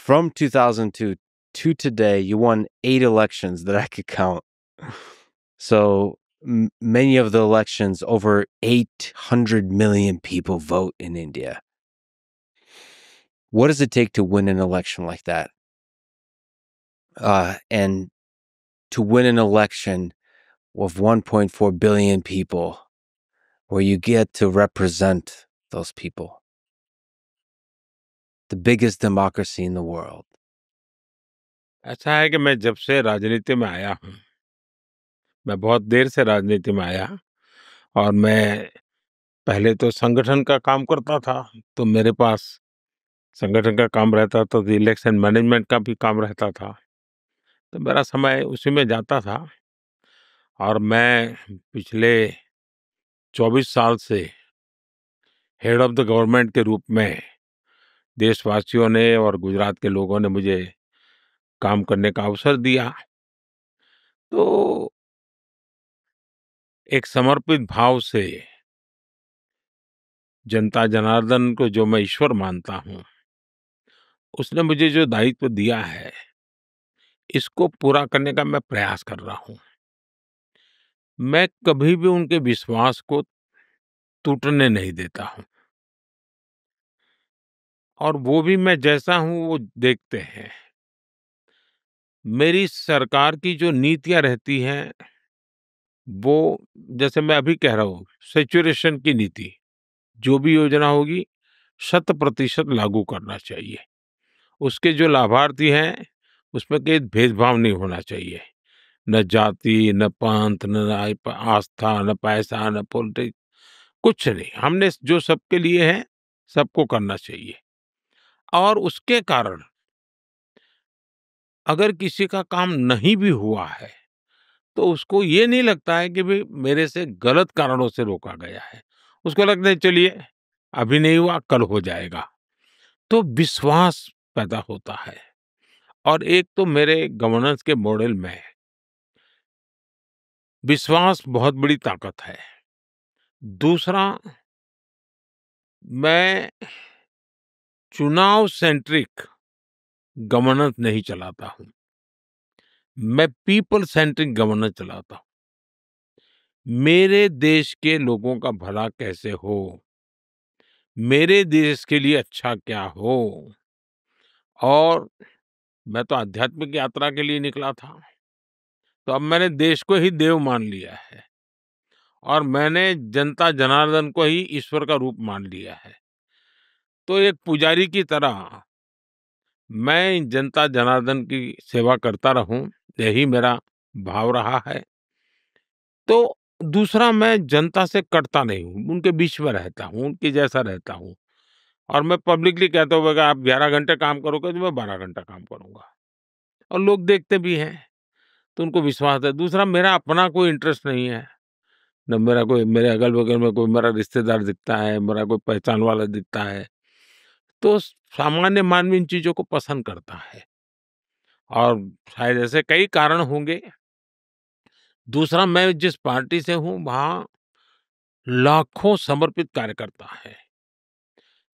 from 2002 to today, you won 8 elections that I could count. So many of the elections, over 800 million people vote in India. What does it take to win an election like that? And to win an election of 1.4 billion people, where you get to represent those people. The biggest democracy in the world. ऐसा है कि मैं जब से राजनीति में आया हूँ, मैं बहुत देर से राजनीति में आया और मैं पहले तो संगठन का काम करता था, तो मेरे पास संगठन का काम रहता था, तो इलेक्शन मैनेजमेंट का भी काम रहता था, तो मेरा समय उसी में जाता था। और मैं पिछले 24 साल से हेड ऑफ द गवर्नमेंट के रूप में देशवासियों ने और गुजरात के लोगों ने मुझे काम करने का अवसर दिया। तो एक समर्पित भाव से जनता जनार्दन को जो मैं ईश्वर मानता हूँ, उसने मुझे जो दायित्व दिया है, इसको पूरा करने का मैं प्रयास कर रहा हूँ। मैं कभी भी उनके विश्वास को टूटने नहीं देता हूँ। और वो भी मैं जैसा हूँ वो देखते हैं। मेरी सरकार की जो नीतियाँ रहती हैं, वो जैसे मैं अभी कह रहा हूँ, सैचुरेशन की नीति, जो भी योजना होगी 100% लागू करना चाहिए। उसके जो लाभार्थी हैं, उसमें कोई भेदभाव नहीं होना चाहिए। न जाति, न पंथ, न आस्था, न पैसा, न पॉलिटिक्स, कुछ नहीं। हमने जो सबके लिए है, सबको करना चाहिए। और उसके कारण अगर किसी का काम नहीं भी हुआ है, तो उसको ये नहीं लगता है कि भई मेरे से गलत कारणों से रोका गया है। उसको लगता है चलिए अभी नहीं हुआ, कल हो जाएगा। तो विश्वास पैदा होता है। और एक तो मेरे गवर्नेंस के मॉडल में विश्वास बहुत बड़ी ताकत है। दूसरा, मैं चुनाव सेंट्रिक गवर्नेंस नहीं चलाता हूँ। मैं पीपल सेंट्रिक गवर्नेंस चलाता हूँ। मेरे देश के लोगों का भला कैसे हो, मेरे देश के लिए अच्छा क्या हो। और मैं तो आध्यात्मिक यात्रा के लिए निकला था, तो अब मैंने देश को ही देव मान लिया है और मैंने जनता जनार्दन को ही ईश्वर का रूप मान लिया है। तो एक पुजारी की तरह मैं जनता जनार्दन की सेवा करता रहूं, यही मेरा भाव रहा है। तो दूसरा, मैं जनता से कटता नहीं हूँ, उनके बीच में रहता हूँ, उनके जैसा रहता हूँ। और मैं पब्लिकली कहता हूँ, अगर आप 11 घंटे काम करोगे तो मैं 12 घंटा काम करूंगा। और लोग देखते भी हैं, तो उनको विश्वास है। दूसरा, मेरा अपना कोई इंटरेस्ट नहीं है, न मेरा कोई, मेरे अगल बगल में कोई मेरा रिश्तेदार दिखता है, मेरा कोई पहचान वाला दिखता है। तो सामान्य मानवी इन चीजों को पसंद करता है। और शायद ऐसे कई कारण होंगे। दूसरा, मैं जिस पार्टी से हूँ, वहां लाखों समर्पित कार्यकर्ता है।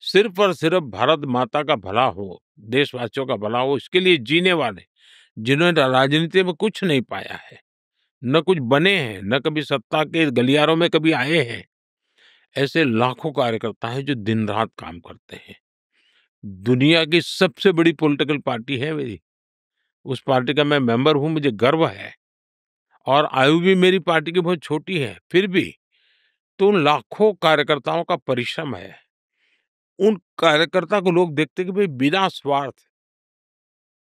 सिर्फ और सिर्फ भारत माता का भला हो, देशवासियों का भला हो, इसके लिए जीने वाले, जिन्होंने राजनीति में कुछ नहीं पाया है, न कुछ बने हैं, न कभी सत्ता के गलियारों में कभी आए हैं, ऐसे लाखों कार्यकर्ता हैं जो दिन रात काम करते हैं। दुनिया की सबसे बड़ी पॉलिटिकल पार्टी है मेरी, उस पार्टी का मैं मेंबर हूँ, मुझे गर्व है। और आयु भी मेरी पार्टी की बहुत छोटी है, फिर भी तो उन लाखों कार्यकर्ताओं का परिश्रम है। उन कार्यकर्ता को लोग देखते हैं कि भाई बिना स्वार्थ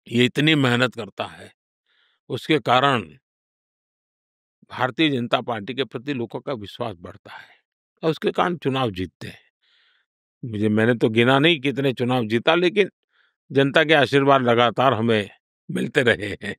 ये इतनी मेहनत करता है, उसके कारण भारतीय जनता पार्टी के प्रति लोगों का विश्वास बढ़ता है और उसके कारण चुनाव जीतते हैं। मैंने तो गिना नहीं कितने चुनाव जीता, लेकिन जनता के आशीर्वाद लगातार हमें मिलते रहे हैं।